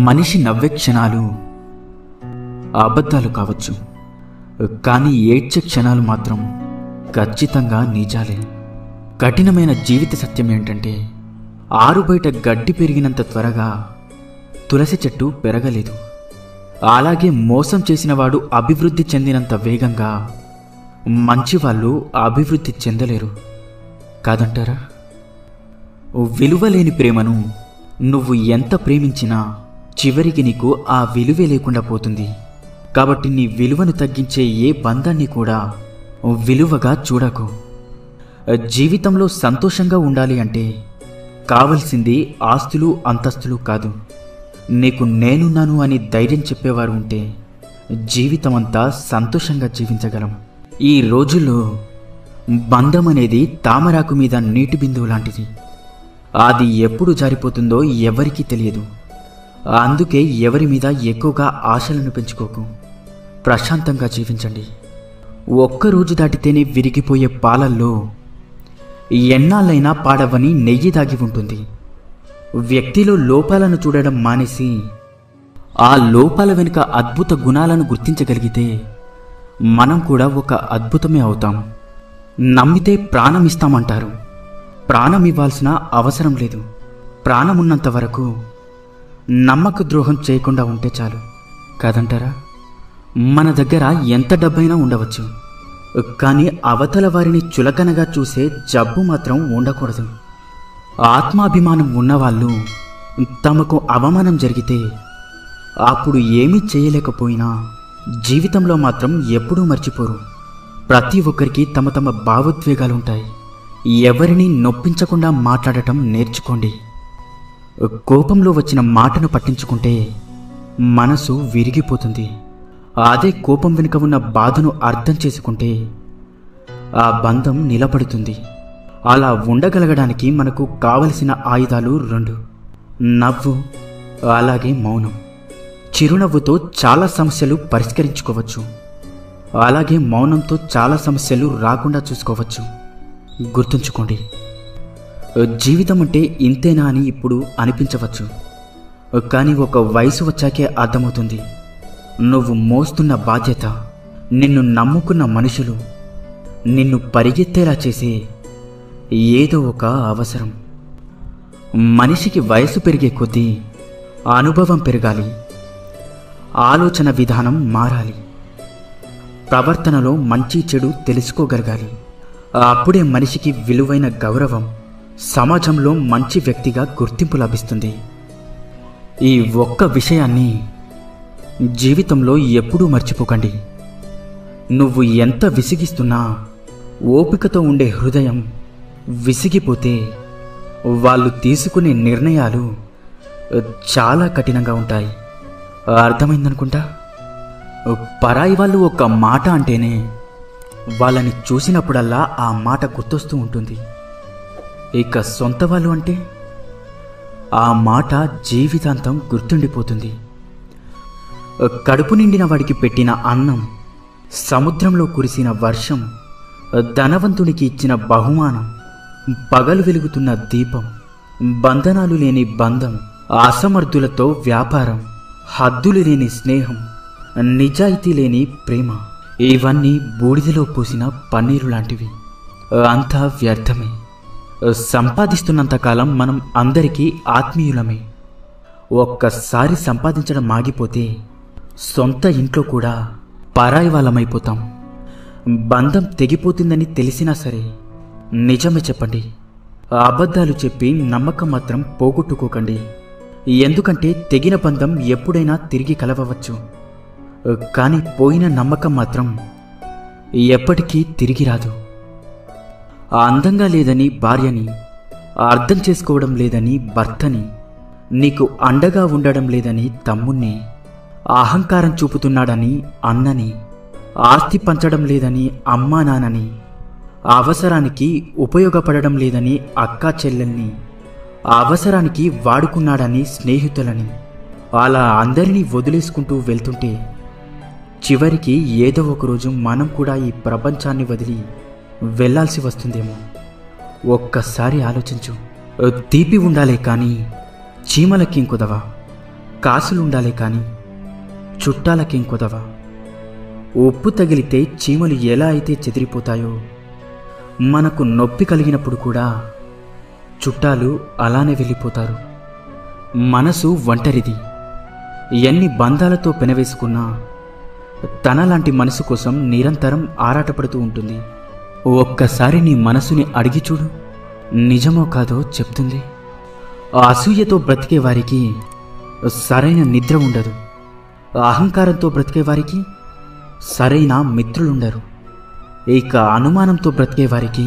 మనిషి నవ్వే క్షణాలు అబద్ధాలు కావచ్చు, కానీ ఏడ్చే క్షణాలు మాత్రం ఖచ్చితంగా నిజాలే. కఠినమైన జీవిత సత్యం ఏంటంటే, ఆరు బయట గడ్డి పెరిగినంత త్వరగా తులసి చెట్టు పెరగలేదు. అలాగే మోసం చేసినవాడు అభివృద్ధి చెందినంత వేగంగా మంచివాళ్ళు అభివృద్ధి చెందలేరు కాదంటారా? విలువలేని ప్రేమను నువ్వు ఎంత ప్రేమించినా చివరికి నీకు ఆ విలువే లేకుండా పోతుంది. కాబట్టి నీ విలువను తగ్గించే ఏ బంధాన్ని కూడా విలువగా చూడకు. జీవితంలో సంతోషంగా ఉండాలి అంటే కావలసింది ఆస్తులు అంతస్తులు కాదు. నీకు నేనున్నాను అని ధైర్యం చెప్పేవారు ఉంటే జీవితమంతా సంతోషంగా జీవించగలం. ఈ రోజుల్లో బంధం అనేది తామరాకు మీద నీటి బిందువు లాంటిది. అది ఎప్పుడు జారిపోతుందో ఎవరికీ తెలియదు. అందుకే ఎవరి మీద ఎక్కువగా ఆశలను పెంచుకోకు. ప్రశాంతంగా జీవించండి. ఒక్కరోజు దాటితేనే విరిగిపోయే పాలల్లో ఎన్నాళ్ళైనా పాడవని నెయ్యి దాగి ఉంటుంది. వ్యక్తిలో లోపాలను చూడడం మానేసి ఆ లోపాల వెనుక అద్భుత గుణాలను గుర్తించగలిగితే మనం కూడా ఒక అద్భుతమే అవుతాం. నమ్మితే ప్రాణం ఇస్తామంటారు. ప్రాణం ఇవ్వాల్సిన అవసరం లేదు. ప్రాణం ఉన్నంత వరకు నమ్మక ద్రోహం చేయకుండా ఉంటే చాలు కాదంటారా? మన దగ్గర ఎంత డబ్బైనా ఉండవచ్చు, కానీ అవతల వారిని చులకనగా చూసే జబ్బు మాత్రం ఉండకూడదు. ఆత్మాభిమానం ఉన్నవాళ్ళు తమకు అవమానం జరిగితే అప్పుడు ఏమీ చేయలేకపోయినా జీవితంలో మాత్రం ఎప్పుడూ మర్చిపోరు. ప్రతి ఒక్కరికి తమ తమ భావోద్వేగాలుంటాయి. ఎవరిని నొప్పించకుండా మాట్లాడటం నేర్చుకోండి. కోపంలో వచ్చిన మాటను పట్టించుకుంటే మనసు విరిగిపోతుంది. అదే కోపం వెనుక ఉన్న బాధను అర్థం చేసుకుంటే ఆ బంధం నిలబడుతుంది. అలా ఉండగలగడానికి మనకు కావలసిన ఆయుధాలు 2: నవ్వు, అలాగే మౌనం. చిరునవ్వుతో చాలా సమస్యలు పరిష్కరించుకోవచ్చు, అలాగే మౌనంతో చాలా సమస్యలు రాకుండా చూసుకోవచ్చు. గుర్తుంచుకోండి, జీవితం అంటే ఇంతేనా అని ఇప్పుడు అనిపించవచ్చు, కానీ ఒక వయసు వచ్చాకే అర్థమవుతుంది. నువ్వు మోస్తున్న బాధ్యత, నిన్ను నమ్ముకున్న మనుషులు, నిన్ను పరిగెత్తేలా చేసే ఏదో ఒక అవసరం. మనిషికి వయసు పెరిగే కొద్దీ అనుభవం పెరగాలి, ఆలోచన విధానం మారాలి, ప్రవర్తనలో మంచి చెడు తెలుసుకోగలగాలి. అప్పుడే మనిషికి విలువైన గౌరవం, సమాజంలో మంచి వ్యక్తిగా గుర్తింపు లభిస్తుంది. ఈ ఒక్క విషయాన్ని జీవితంలో ఎప్పుడూ మర్చిపోకండి. నువ్వు ఎంత విసిగిస్తున్నా ఓపికతో ఉండే హృదయం విసిగిపోతే వాళ్ళు తీసుకునే నిర్ణయాలు చాలా కఠినంగా ఉంటాయి. అర్థమైందనుకుంటా. పరాయి వాళ్ళు ఒక మాట అంటేనే వాళ్ళని చూసినప్పుడల్లా ఆ మాట గుర్తొస్తూ ఉంటుంది. ఇక సొంత వాళ్ళు అంటే ఆ మాట జీవితాంతం గుర్తుండిపోతుంది. కడుపు నిండిన వాడికి పెట్టిన అన్నం, సముద్రంలో కురిసిన వర్షం, ధనవంతునికి ఇచ్చిన బహుమానం, పగలు వెలుగుతున్న దీపం, బంధనాలు లేని బంధం, అసమర్థులతో వ్యాపారం, హద్దులు లేని స్నేహం, నిజాయితీ లేని ప్రేమ, ఇవన్నీ బూడిదలో పోసిన పన్నీరు లాంటివి. అంతా వ్యర్థమే. సంపాదిస్తున్నంతకాలం మనం అందరికీ ఆత్మీయులమే. ఒక్కసారి సంపాదించడం ఆగిపోతే సొంత ఇంట్లో కూడా పరాయి వాళ్ళమైపోతాం. బంధం తెగిపోతుందని తెలిసినా సరే నిజమే చెప్పండి. అబద్ధాలు చెప్పి నమ్మకం మాత్రం పోగొట్టుకోకండి. ఎందుకంటే తెగిన బంధం ఎప్పుడైనా తిరిగి కలవవచ్చు, కానీ పోయిన నమ్మకం మాత్రం ఎప్పటికీ తిరిగి రాదు. అందంగా లేదని భార్యని, అర్థం చేసుకోవడం లేదని భర్తని, నీకు అండగా ఉండడం లేదని తమ్ముణ్ణి, అహంకారం చూపుతున్నాడని అన్నని, ఆస్తి పంచడం లేదని అమ్మా నాన్నని, అవసరానికి ఉపయోగపడడం లేదని అక్కా చెల్లెల్ని, అవసరానికి వాడుకున్నాడని స్నేహితులని, అలా అందరినీ వదిలేసుకుంటూ వెళ్తుంటే చివరికి ఏదో ఒకరోజు మనం కూడా ఈ ప్రపంచాన్ని వదిలి వెళ్ళాల్సి వస్తుందేమో. ఒక్కసారి ఆలోచించు. తీపి ఉండాలే కానీ చీమలకి కుదవా. కాసులుండాలే కాని చుట్టాలకేం కొదవ. ఉప్పు తగిలితే చీమలు ఎలా అయితే చెదిరిపోతాయో, మనకు నొప్పి కలిగినప్పుడు కూడా చుట్టాలు అలానే వెళ్ళిపోతారు. మనసు ఒంటరిది. ఎన్ని బంధాలతో పెనవేసుకున్నా తనలాంటి మనసు కోసం నిరంతరం ఆరాటపడుతూ ఉంటుంది. ఒక్కసారి నీ మనసుని అడిగి చూడు, నిజమో కాదో చెప్తుంది. అసూయతో బ్రతికే వారికి సరైన నిద్ర ఉండదు. అహంకారంతో బ్రతికే వారికి సరైన మిత్రులుండరు. ఇక అనుమానంతో బ్రతికే వారికి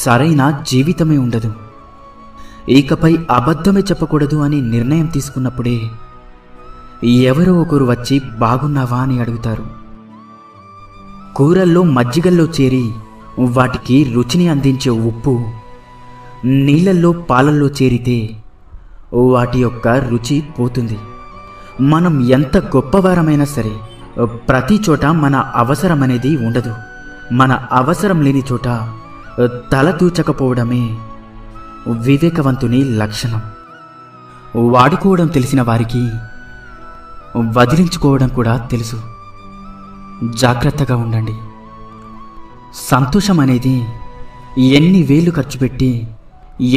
సరైన జీవితమే ఉండదు. ఇకపై అబద్ధమే చెప్పకూడదు అని నిర్ణయం తీసుకున్నప్పుడే ఎవరో ఒకరు వచ్చి బాగున్నావా అని అడుగుతారు. కూరల్లో మజ్జిగల్లో చేరి వాటికి రుచిని అందించే ఉప్పు నీళ్ళల్లో పాలల్లో చేరితే వాటి యొక్క రుచి పోతుంది. మనం ఎంత గొప్పవారమైనా సరే ప్రతి చోట మన అవసరం అనేది ఉండదు. మన అవసరం లేని చోట తల తూచకపోవడమే వివేకవంతుని లక్షణం. వాడుకోవడం తెలిసిన వారికి వదిలించుకోవడం కూడా తెలుసు. జాగ్రత్తగా ఉండండి. సంతోషం అనేది ఎన్ని వేలు ఖర్చు పెట్టి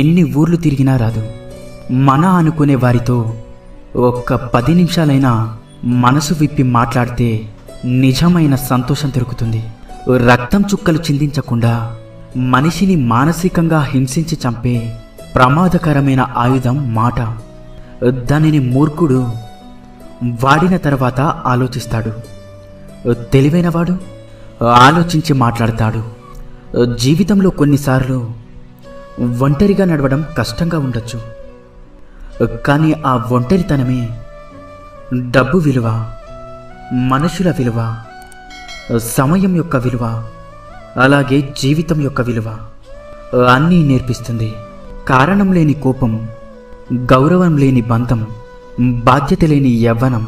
ఎన్ని ఊర్లు తిరిగినా రాదు. మన అనుకునే వారితో ఒక్క 10 నిమిషాలైనా మనసు విప్పి మాట్లాడితే నిజమైన సంతోషం దొరుకుతుంది. రక్తం చుక్కలు చిందించకుండా మనిషిని మానసికంగా హింసించి చంపే ప్రమాదకరమైన ఆయుధం మాట. దానిని మూర్ఖుడు వాడిన తర్వాత ఆలోచిస్తాడు. తెలివైనవాడు ఆలోచించి మాట్లాడతాడు. జీవితంలో కొన్నిసార్లు ఒంటరిగా నడవడం కష్టంగా ఉండొచ్చు. కానీ ఆ ఒంటరితనమే డబ్బు విలువ, మనుషుల విలువ, సమయం యొక్క విలువ, అలాగే జీవితం యొక్క విలువ అన్నీ నేర్పిస్తుంది. కారణం లేని కోపం, గౌరవం లేని బంధం, బాధ్యత లేని యవ్వనం,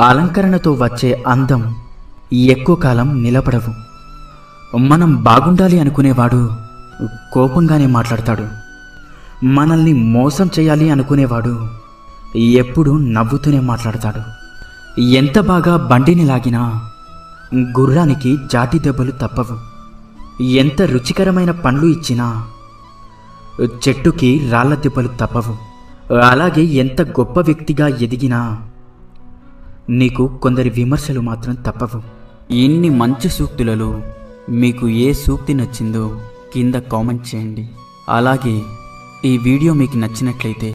అలంకరణతో వచ్చే అందం ఎక్కువ కాలం నిలబడవు. మనం బాగుండాలి అనుకునేవాడు కోపంగానే మాట్లాడతాడు. మనల్ని మోసం చేయాలి అనుకునేవాడు ఎప్పుడూ నవ్వుతూనే మాట్లాడతాడు. ఎంత బాగా బండిని లాగినా గుర్రానికి జాటి దెబ్బలు తప్పవు. ఎంత రుచికరమైన పండ్లు ఇచ్చినా చెట్టుకి రాళ్ల దెబ్బలు తప్పవు. అలాగే ఎంత గొప్ప వ్యక్తిగా ఎదిగినా నీకు కొందరి విమర్శలు మాత్రం తప్పవు. ఇన్ని మంచి సూక్తులలో మీకు ఏ సూక్తి నచ్చిందో కింద కామెంట్ చేయండి. అలాగే ఈ వీడియో మీకు నచ్చినట్లయితే